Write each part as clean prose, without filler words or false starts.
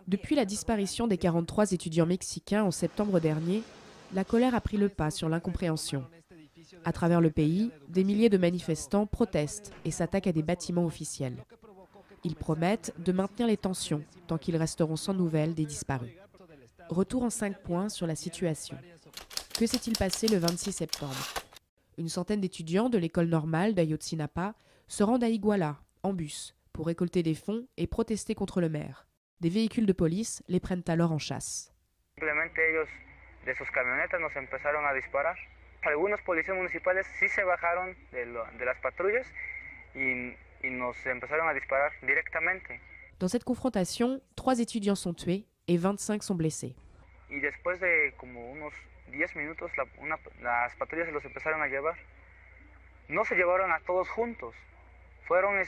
Depuis la disparition des 43 étudiants mexicains en septembre dernier, la colère a pris le pas sur l'incompréhension. À travers le pays, des milliers de manifestants protestent et s'attaquent à des bâtiments officiels. Ils promettent de maintenir les tensions tant qu'ils resteront sans nouvelles des disparus. Retour en 5 points sur la situation. Que s'est-il passé le 26 septembre? Une centaine d'étudiants de l'école normale d'Ayotzinapa se rendent à Iguala, en bus, pour récolter des fonds et protester contre le maire. Des véhicules de police les prennent alors en chasse. Simplement ellos de sus camionetas nos empezaron a disparar. Algunos policías municipales sí se bajaron de las patrullas y nos empezaron a disparar directamente. Dans cette confrontation, 3 étudiants sont tués et 25 sont blessés. Y después de como unos 10 minutos las patrullas se los empezaron a llevar. No se llevaron a todos juntos. Fueron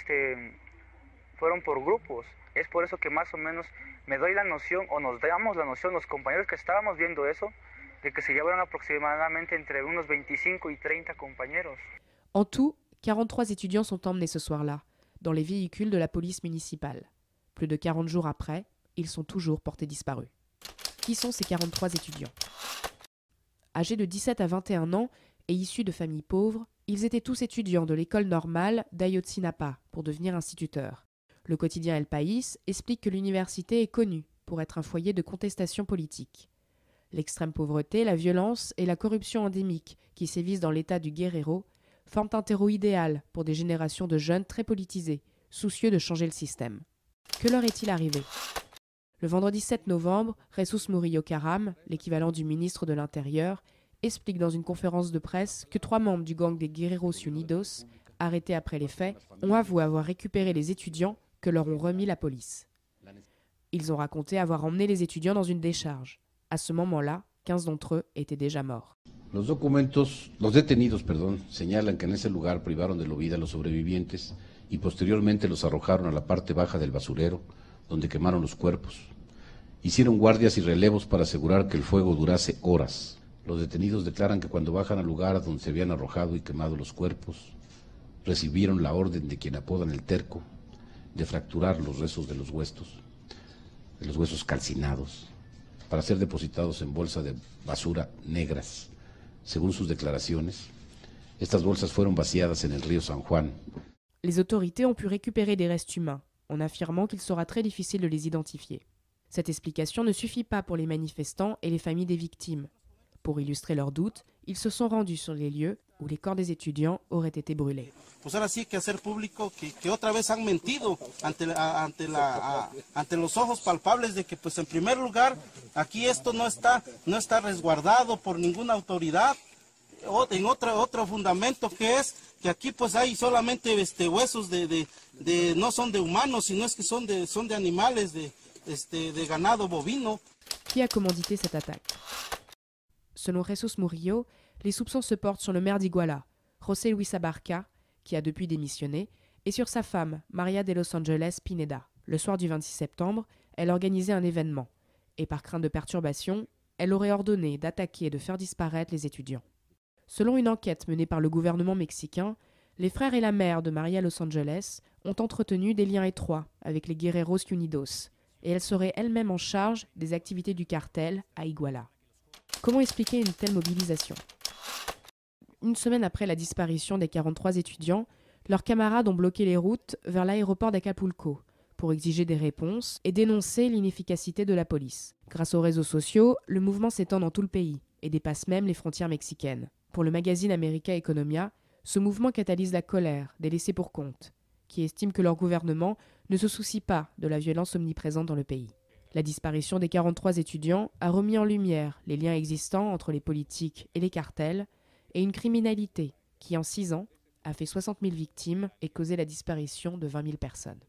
por grupos. Es por eso que más o menos me doy la noción, o nos damos la noción, los compañeros que estábamos viendo eso, de que se llevaron aproximadamente entre unos 25 y 30 compañeros. En tout, 43 étudiants sont emmenés ce soir-là, dans les véhicules de la police municipale. Plus de 40 jours après, ils sont toujours portés disparus. Qui sont ces 43 étudiants? Âgés de 17 à 21 ans et issus de familles pauvres, ils étaient tous étudiants de l'école normale d'Ayotzinapa pour devenir instituteurs. Le quotidien El País explique que l'université est connue pour être un foyer de contestation politique. L'extrême pauvreté, la violence et la corruption endémique qui sévissent dans l'état du Guerrero forment un terreau idéal pour des générations de jeunes très politisés, soucieux de changer le système. Que leur est-il arrivé? Le vendredi 7 novembre, Jesús Murillo Caram, l'équivalent du ministre de l'Intérieur, explique dans une conférence de presse que 3 membres du gang des Guerreros Unidos, arrêtés après les faits, ont avoué avoir récupéré les étudiants que leur ont remis la police. Ils ont raconté avoir emmené les étudiants dans une décharge. À ce moment-là, 15 d'entre eux étaient déjà morts. Los detenidos, señalan que en ese lugar privaron de la vida a los sobrevivientes y posteriormente los arrojaron a la parte baja del basurero, donde quemaron los cuerpos. Hicieron guardias y relevos para asegurar que el fuego durase horas. Los detenidos declaran que cuando bajan al lugar donde se habían arrojado y quemado los cuerpos, recibieron la orden de quien apodan el terco, de fracturar los restos de los huesos calcinados, para ser depositados en bolsas de basura negras. Según sus declaraciones, estas bolsas fueron vaciadas en el río San Juan. Les autorités ont pu récupérer des restes humains, en affirmant qu'il sera très difficile de les identifier. Cette explication ne suffit pas pour les manifestants et les familles des victimes. Pour illustrer leurs doutes, ils se sont rendus sur les lieux où les corps des étudiants auraient été brûlés. Pues ahora sí hay que hacer público que otra vez han mentido ante los ojos palpables de que pues en primer lugar aquí esto no está resguardado por ninguna autoridad. En otro fundamento que es que aquí pues hay solamente huesos no son de humanos, sino es que son de animales, de ganado bovino. Qui a commandité cette attaque? Selon Jesús Murillo, les soupçons se portent sur le maire d'Iguala, José Luis Abarca, qui a depuis démissionné, et sur sa femme, Maria de Los Angeles Pineda. Le soir du 26 septembre, elle organisait un événement, et par crainte de perturbation, elle aurait ordonné d'attaquer et de faire disparaître les étudiants. Selon une enquête menée par le gouvernement mexicain, les frères et la mère de Maria Los Angeles ont entretenu des liens étroits avec les Guerreros Unidos, et elle serait elle-même en charge des activités du cartel à Iguala. Comment expliquer une telle mobilisation? Une semaine après la disparition des 43 étudiants, leurs camarades ont bloqué les routes vers l'aéroport d'Acapulco pour exiger des réponses et dénoncer l'inefficacité de la police. Grâce aux réseaux sociaux, le mouvement s'étend dans tout le pays et dépasse même les frontières mexicaines. Pour le magazine américain Economia, ce mouvement catalyse la colère des laissés-pour-compte, qui estiment que leur gouvernement ne se soucie pas de la violence omniprésente dans le pays. La disparition des 43 étudiants a remis en lumière les liens existants entre les politiques et les cartels et une criminalité qui, en 6 ans, a fait 60 000 victimes et causé la disparition de 20 000 personnes.